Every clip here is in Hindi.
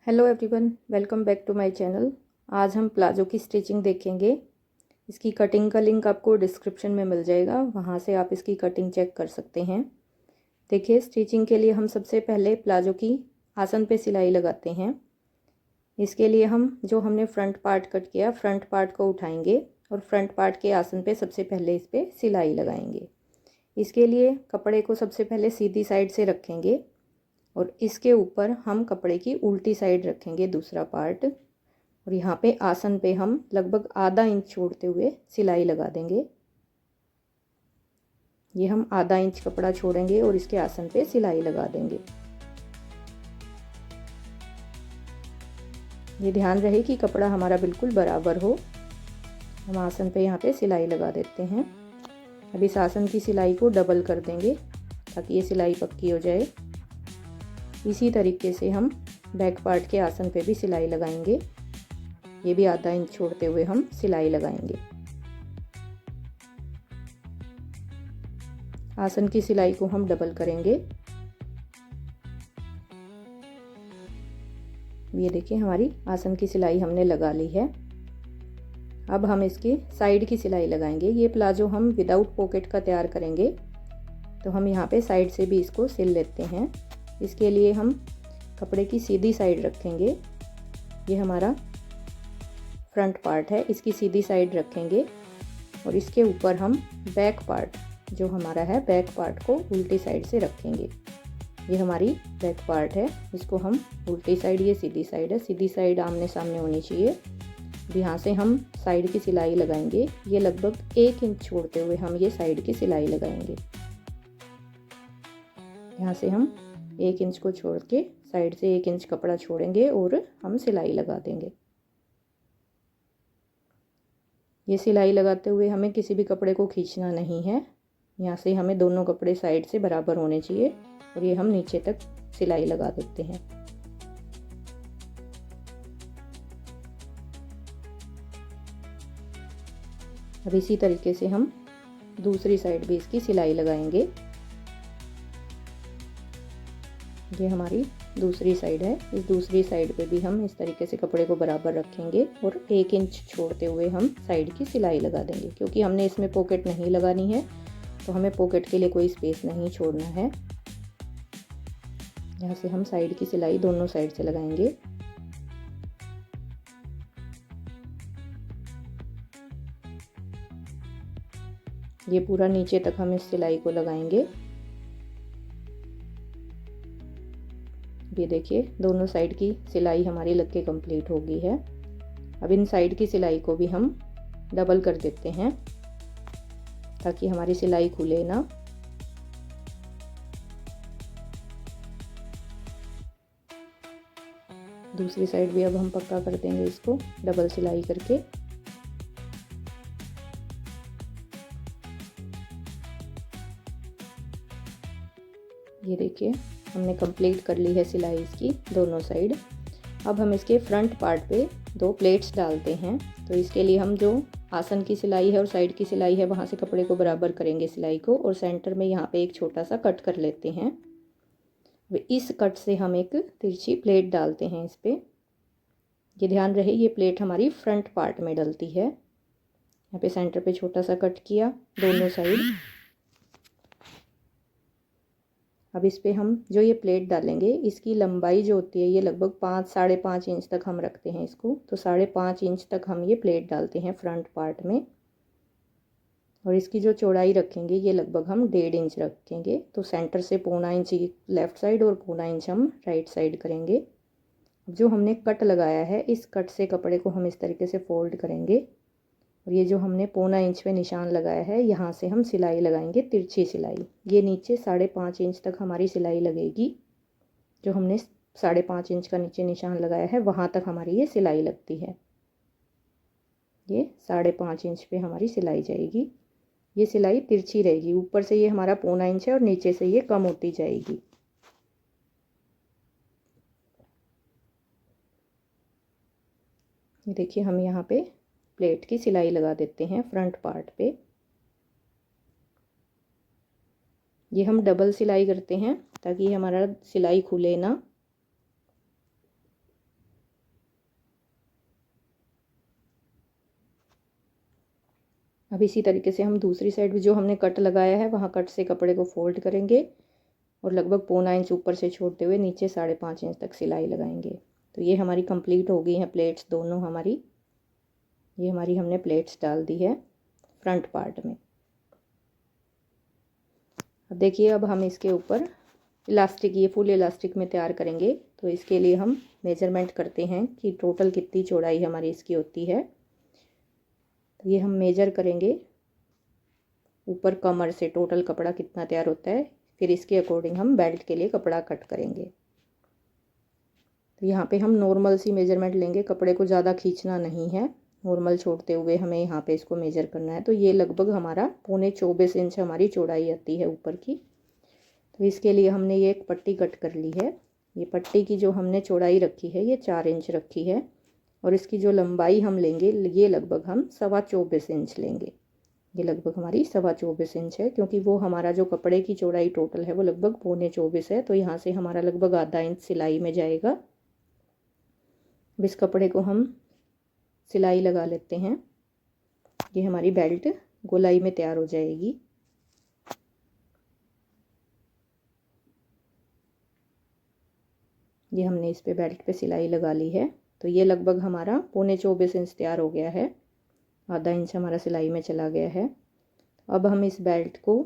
Hello everyone, welcome back to my channel. आज हम प्लाज़ो की स्टिचिंग देखेंगे। इसकी कटिंग का लिंक आपको डिस्क्रिप्शन में मिल जाएगा, वहाँ से आप इसकी कटिंग चेक कर सकते हैं। देखिए, स्टिचिंग के लिए हम सबसे पहले प्लाज़ो की आसन पे सिलाई लगाते हैं। इसके लिए हमने फ्रंट पार्ट कट किया, फ्रंट पार्ट को उठाएंगे और फ्रंट पार्ट के आसन पे सबसे पहले इस पर सिलाई लगाएंगे। इसके लिए कपड़े को सबसे पहले सीधी साइड से रखेंगे और इसके ऊपर हम कपड़े की उल्टी साइड रखेंगे दूसरा पार्ट, और यहाँ पे आसन पे हम लगभग आधा इंच छोड़ते हुए सिलाई लगा देंगे। ये हम आधा इंच कपड़ा छोड़ेंगे और इसके आसन पे सिलाई लगा देंगे। ये ध्यान रहे कि कपड़ा हमारा बिल्कुल बराबर हो। हम आसन पे यहाँ पे सिलाई लगा देते हैं। अब इस आसन की सिलाई को डबल कर देंगे ताकि ये सिलाई पक्की हो जाए। इसी तरीके से हम बैक पार्ट के आसन पे भी सिलाई लगाएंगे। ये भी आधा इंच छोड़ते हुए हम सिलाई लगाएंगे। आसन की सिलाई को हम डबल करेंगे। ये देखिए, हमारी आसन की सिलाई हमने लगा ली है। अब हम इसकी साइड की सिलाई लगाएंगे। ये प्लाजो हम विदाउट पॉकेट का तैयार करेंगे, तो हम यहाँ पे साइड से भी इसको सिल लेते हैं। इसके लिए हम कपड़े की सीधी साइड रखेंगे। ये हमारा फ्रंट पार्ट है, इसकी सीधी साइड रखेंगे और इसके ऊपर हम बैक पार्ट जो हमारा है, बैक पार्ट को उल्टी साइड से रखेंगे। ये हमारी बैक पार्ट है, इसको हम उल्टी साइड, ये सीधी साइड है, सीधी साइड आमने सामने होनी चाहिए। यहाँ से हम साइड की सिलाई लगाएंगे। ये लगभग 1 इंच छोड़ते हुए हम ये साइड की सिलाई लगाएंगे। यहाँ से हम 1 इंच को छोड़ के साइड से 1 इंच कपड़ा छोड़ेंगे और हम सिलाई लगा देंगे। ये सिलाई लगाते हुए हमें किसी भी कपड़े को खींचना नहीं है। यहाँ से हमें दोनों कपड़े साइड से बराबर होने चाहिए और ये हम नीचे तक सिलाई लगा देते हैं। अब इसी तरीके से हम दूसरी साइड भी इसकी सिलाई लगाएंगे। ये हमारी दूसरी साइड है। इस दूसरी साइड पे भी हम इस तरीके से कपड़े को बराबर रखेंगे और 1 इंच छोड़ते हुए हम साइड की सिलाई लगा देंगे। क्योंकि हमने इसमें पॉकेट नहीं लगानी है, तो हमें पॉकेट के लिए कोई स्पेस नहीं छोड़ना है। यहाँ से हम साइड की सिलाई दोनों साइड से लगाएंगे। ये पूरा नीचे तक हम इस सिलाई को लगाएंगे। ये देखिए, दोनों साइड की सिलाई हमारी लग के कंप्लीट हो गई है। अब इन साइड की सिलाई को भी हम डबल कर देते हैं ताकि हमारी सिलाई खुले ना। दूसरी साइड भी अब हम पक्का कर देंगे इसको डबल सिलाई करके। ये देखिए, हमने कंप्लीट कर ली है सिलाई इसकी दोनों साइड। अब हम इसके फ्रंट पार्ट पे 2 प्लेट्स डालते हैं। तो इसके लिए हम जो आसन की सिलाई है और साइड की सिलाई है, वहाँ से कपड़े को बराबर करेंगे सिलाई को, और सेंटर में यहाँ पे एक छोटा सा कट कर लेते हैं। इस कट से हम एक तिरछी प्लेट डालते हैं इस पर। ये ध्यान रहे, ये प्लेट हमारी फ्रंट पार्ट में डलती है। यहाँ पे सेंटर पे छोटा सा कट किया दोनों साइड। अब इस पे हम जो ये प्लेट डालेंगे, इसकी लंबाई जो होती है ये लगभग 5-5.5 इंच तक हम रखते हैं इसको। तो 5.5 इंच तक हम ये प्लेट डालते हैं फ्रंट पार्ट में, और इसकी जो चौड़ाई रखेंगे ये लगभग हम 1.5 इंच रखेंगे। तो सेंटर से 0.25 इंच लेफ़्ट साइड और 0.25 इंच हम राइट साइड करेंगे। जो हमने कट लगाया है, इस कट से कपड़े को हम इस तरीके से फोल्ड करेंगे, और ये जो हमने 0.25 इंच पे निशान लगाया है, यहाँ से हम सिलाई लगाएंगे, तिरछी सिलाई। ये नीचे 5.5 इंच तक हमारी सिलाई लगेगी। जो हमने 5.5 इंच का नीचे निशान लगाया है, वहाँ तक हमारी ये सिलाई लगती है। ये 5.5 इंच पे हमारी सिलाई जाएगी। ये सिलाई तिरछी रहेगी। ऊपर से ये हमारा 0.25 इंच है और नीचे से ये कम होती जाएगी। ये देखिए, हम यहाँ पे प्लेट की सिलाई लगा देते हैं फ्रंट पार्ट पे। ये हम डबल सिलाई करते हैं ताकि हमारा सिलाई खुले ना। अब इसी तरीके से हम दूसरी साइड भी जो हमने कट लगाया है वहाँ कट से कपड़े को फोल्ड करेंगे और लगभग 1.25 इंच ऊपर से छोड़ते हुए नीचे 5.5 इंच तक सिलाई लगाएंगे। तो ये हमारी कंप्लीट हो गई हैं प्लेट्स दोनों हमारी। ये हमारी हमने प्लेट्स डाल दी है फ्रंट पार्ट में। अब देखिए अब हम इसके ऊपर इलास्टिक, ये फुल इलास्टिक में तैयार करेंगे। तो इसके लिए हम मेजरमेंट करते हैं कि टोटल कितनी चौड़ाई हमारी इसकी होती है। तो ये हम मेजर करेंगे ऊपर कमर से टोटल कपड़ा कितना तैयार होता है, फिर इसके अकॉर्डिंग हम बेल्ट के लिए कपड़ा कट करेंगे। तो यहाँ पे हम नॉर्मल सी मेजरमेंट लेंगे, कपड़े को ज़्यादा खींचना नहीं है, नॉर्मल छोड़ते हुए हमें यहाँ पे इसको मेजर करना है। तो ये लगभग हमारा 24.25 इंच हमारी चौड़ाई आती है ऊपर की। तो इसके लिए हमने ये एक पट्टी कट कर ली है। ये पट्टी की जो हमने चौड़ाई रखी है ये 4 इंच रखी है और इसकी जो लंबाई हम लेंगे ये लगभग हम 24.25 इंच लेंगे। ये लगभग हमारी 24.25 इंच है, क्योंकि वो हमारा जो कपड़े की चौड़ाई टोटल है वो लगभग 24.25 है। तो यहाँ से हमारा लगभग आधा इंच सिलाई में जाएगा। अब इस कपड़े को हम सिलाई लगा लेते हैं। ये हमारी बेल्ट गोलाई में तैयार हो जाएगी। ये हमने इस पे बेल्ट पे सिलाई लगा ली है। तो ये लगभग हमारा 24.25 इंच तैयार हो गया है, आधा इंच हमारा सिलाई में चला गया है। अब हम इस बेल्ट को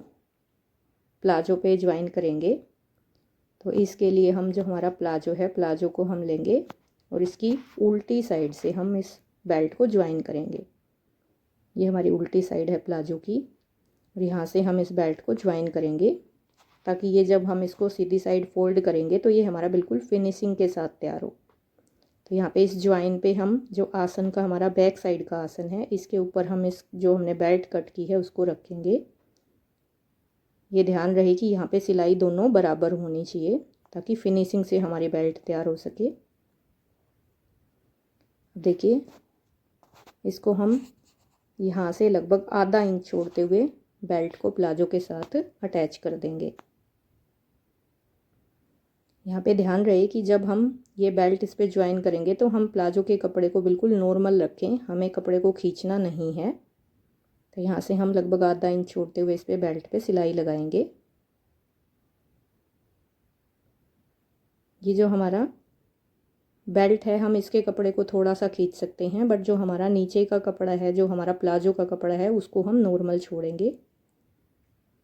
प्लाजो पे ज्वाइन करेंगे। तो इसके लिए हम जो हमारा प्लाजो है, प्लाजो को हम लेंगे और इसकी उल्टी साइड से हम इस बेल्ट को ज्वाइन करेंगे। ये हमारी उल्टी साइड है प्लाजो की और यहाँ से हम इस बेल्ट को ज्वाइन करेंगे, ताकि ये जब हम इसको सीधी साइड फोल्ड करेंगे तो ये हमारा बिल्कुल फिनिशिंग के साथ तैयार हो। तो यहाँ पे इस ज्वाइन पे हम जो आसन का हमारा बैक साइड का आसन है, इसके ऊपर हम इस जो हमने बेल्ट कट की है उसको रखेंगे। ये ध्यान रहे कि यहाँ पे सिलाई दोनों बराबर होनी चाहिए, ताकि फिनिशिंग से हमारी बेल्ट तैयार हो सके। देखिए इसको हम यहाँ से लगभग आधा इंच छोड़ते हुए बेल्ट को प्लाजो के साथ अटैच कर देंगे। यहाँ पे ध्यान रहे कि जब हम ये बेल्ट इस पे ज्वाइन करेंगे तो हम प्लाजो के कपड़े को बिल्कुल नॉर्मल रखें, हमें कपड़े को खींचना नहीं है। तो यहाँ से हम लगभग आधा इंच छोड़ते हुए इस पे बेल्ट पे सिलाई लगाएंगे। ये जो हमारा बेल्ट है हम इसके कपड़े को थोड़ा सा खींच सकते हैं, बट जो हमारा नीचे का कपड़ा है, जो हमारा प्लाजो का कपड़ा है, उसको हम नॉर्मल छोड़ेंगे,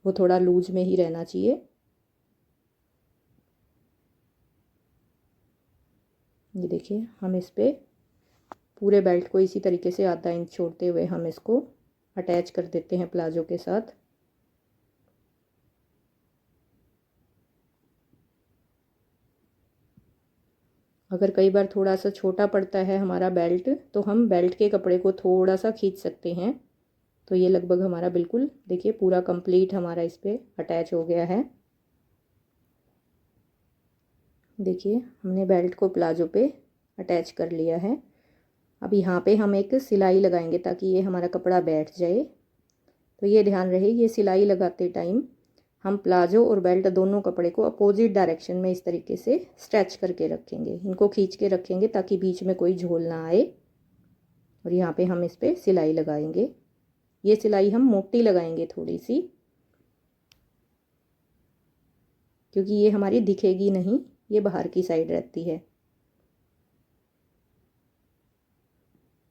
वो थोड़ा लूज में ही रहना चाहिए। ये देखिए हम इस पे पूरे बेल्ट को इसी तरीके से आधा इंच छोड़ते हुए हम इसको अटैच कर देते हैं प्लाजो के साथ। अगर कई बार थोड़ा सा छोटा पड़ता है हमारा बेल्ट, तो हम बेल्ट के कपड़े को थोड़ा सा खींच सकते हैं। तो ये लगभग हमारा बिल्कुल देखिए पूरा कंप्लीट हमारा इस पे अटैच हो गया है। देखिए हमने बेल्ट को प्लाजो पे अटैच कर लिया है। अब यहाँ पे हम एक सिलाई लगाएंगे ताकि ये हमारा कपड़ा बैठ जाए। तो ये ध्यान रहे ये सिलाई लगाते टाइम हम प्लाजो और बेल्ट दोनों कपड़े को अपोजिट डायरेक्शन में इस तरीके से स्ट्रेच करके रखेंगे, इनको खींच के रखेंगे ताकि बीच में कोई झोल ना आए। और यहाँ पे हम इस पे सिलाई लगाएंगे। ये सिलाई हम मोटी लगाएंगे थोड़ी सी, क्योंकि ये हमारी दिखेगी नहीं, ये बाहर की साइड रहती है।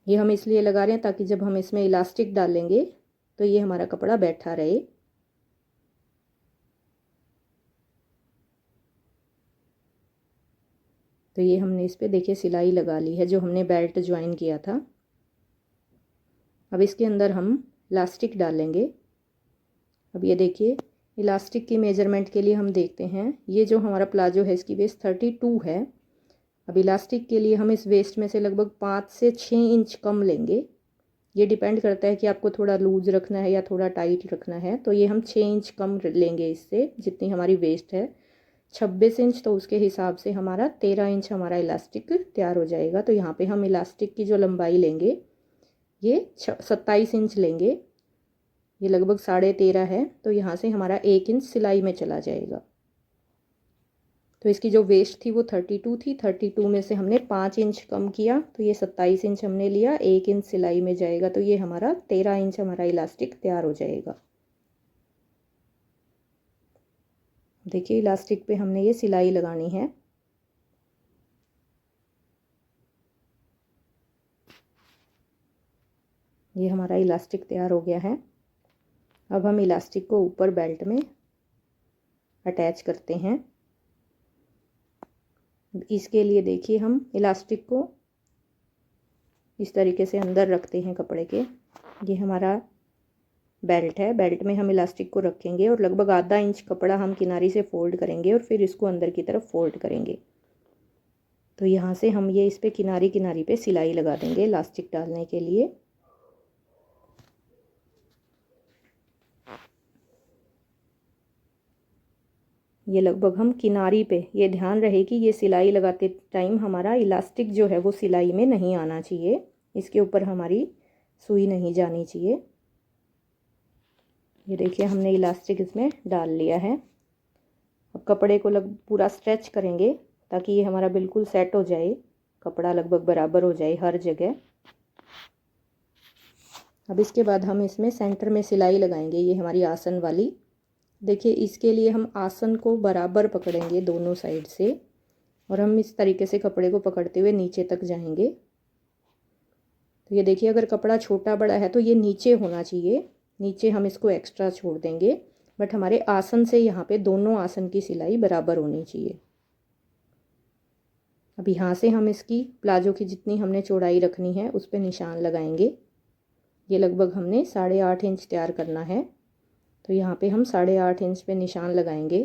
ये हम इसलिए लगा रहे हैं ताकि जब हम इसमें इलास्टिक डालेंगे तो ये हमारा कपड़ा बैठा रहे। तो ये हमने इस पे देखिए सिलाई लगा ली है जो हमने बेल्ट ज्वाइन किया था। अब इसके अंदर हम इलास्टिक डालेंगे। अब ये देखिए इलास्टिक की मेजरमेंट के लिए हम देखते हैं, ये जो हमारा प्लाजो है इसकी वेस्ट 32 है। अब इलास्टिक के लिए हम इस वेस्ट में से लगभग 5 से 6 इंच कम लेंगे। ये डिपेंड करता है कि आपको थोड़ा लूज रखना है या थोड़ा टाइट रखना है। तो ये हम 6 इंच कम लेंगे इससे, जितनी हमारी वेस्ट है 26 इंच, तो उसके हिसाब से हमारा 13 इंच हमारा इलास्टिक तैयार हो जाएगा। तो यहाँ पे हम इलास्टिक की जो लंबाई लेंगे ये 27 इंच लेंगे। ये लगभग 13.5 है। तो यहाँ से हमारा 1 इंच सिलाई में चला जाएगा। तो इसकी जो वेस्ट थी वो 32 थी, 32 में से हमने 5 इंच कम किया तो ये 27 इंच हमने लिया, 1 इंच सिलाई में जाएगा तो ये हमारा 13 इंच हमारा इलास्टिक तैयार हो जाएगा। देखिए इलास्टिक पे हमने ये सिलाई लगानी है। ये हमारा इलास्टिक तैयार हो गया है। अब हम इलास्टिक को ऊपर बेल्ट में अटैच करते हैं। इसके लिए देखिए हम इलास्टिक को इस तरीके से अंदर रखते हैं कपड़े के। ये हमारा बेल्ट है, बेल्ट में हम इलास्टिक को रखेंगे और लगभग आधा इंच कपड़ा हम किनारी से फोल्ड करेंगे और फिर इसको अंदर की तरफ फोल्ड करेंगे। तो यहाँ से हम ये इस पे किनारी किनारी पे सिलाई लगा देंगे इलास्टिक डालने के लिए। ये लगभग हम किनारी पे, ये ध्यान रहे कि ये सिलाई लगाते टाइम हमारा इलास्टिक जो है वो सिलाई में नहीं आना चाहिए, इसके ऊपर हमारी सुई नहीं जानी चाहिए। ये देखिए हमने इलास्टिक इसमें डाल लिया है। अब कपड़े को पूरा स्ट्रेच करेंगे ताकि ये हमारा बिल्कुल सेट हो जाए, कपड़ा लगभग बराबर हो जाए हर जगह। अब इसके बाद हम इसमें सेंटर में सिलाई लगाएंगे, ये हमारी आसन वाली। देखिए इसके लिए हम आसन को बराबर पकड़ेंगे दोनों साइड से और हम इस तरीके से कपड़े को पकड़ते हुए नीचे तक जाएंगे। तो ये देखिए अगर कपड़ा छोटा बड़ा है तो ये नीचे होना चाहिए, नीचे हम इसको एक्स्ट्रा छोड़ देंगे, बट हमारे आसन से यहाँ पे दोनों आसन की सिलाई बराबर होनी चाहिए। अब यहाँ से हम इसकी प्लाजो की जितनी हमने चौड़ाई रखनी है उस पर निशान लगाएंगे। ये लगभग हमने 8.5 इंच तैयार करना है, तो यहाँ पे हम 8.5 इंच पे निशान लगाएंगे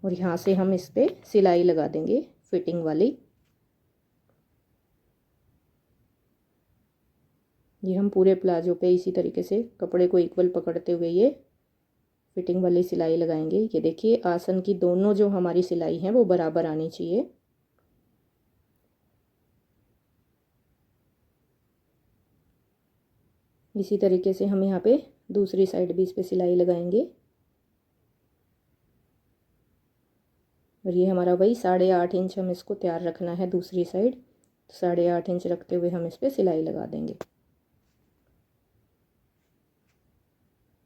और यहाँ से हम इस पे सिलाई लगा देंगे फिटिंग वाली। ये हम पूरे प्लाजो पे इसी तरीके से कपड़े को इक्वल पकड़ते हुए ये फिटिंग वाली सिलाई लगाएंगे। ये देखिए आसन की दोनों जो हमारी सिलाई है वो बराबर आनी चाहिए। इसी तरीके से हम यहाँ पे दूसरी साइड भी इस पे सिलाई लगाएंगे और ये हमारा वही 8.5 इंच हम इसको तैयार रखना है दूसरी साइड, तो 8.5 इंच रखते हुए हम इस पे सिलाई लगा देंगे।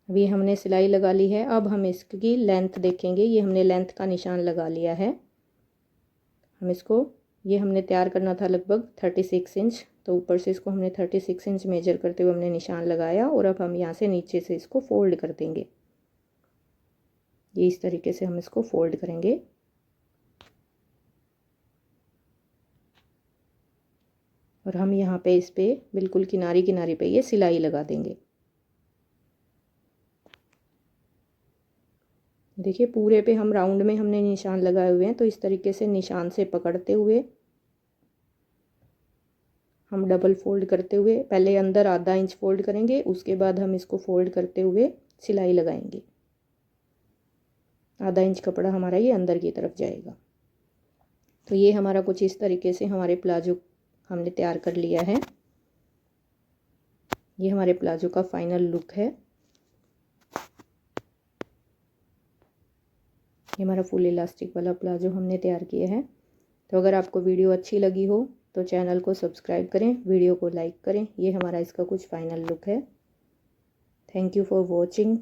अभी हमने सिलाई लगा ली है। अब हम इसकी लेंथ देखेंगे, ये हमने लेंथ का निशान लगा लिया है। हम इसको, ये हमने तैयार करना था लगभग 36 इंच, तो ऊपर से इसको हमने 36 इंच मेजर करते हुए हमने निशान लगाया और अब हम यहाँ से नीचे से इसको फोल्ड कर देंगे। ये इस तरीके से हम इसको फोल्ड करेंगे और हम यहाँ पे इस पे बिल्कुल किनारी किनारी पे ये सिलाई लगा देंगे। देखिए पूरे पे हम राउंड में हमने निशान लगाए हुए हैं, तो इस तरीके से निशान से पकड़ते हुए हम डबल फोल्ड करते हुए पहले अंदर आधा इंच फोल्ड करेंगे, उसके बाद हम इसको फोल्ड करते हुए सिलाई लगाएंगे। आधा इंच कपड़ा हमारा ये अंदर की तरफ जाएगा। तो ये हमारा कुछ इस तरीके से हमारे प्लाजो हमने तैयार कर लिया है। ये हमारे प्लाजो का फाइनल लुक है। ये हमारा फुल इलास्टिक वाला प्लाजो हमने तैयार किया है। तो अगर आपको वीडियो अच्छी लगी हो तो चैनल को सब्सक्राइब करें, वीडियो को लाइक करें। ये हमारा इसका कुछ फाइनल लुक है। Thank you for watching.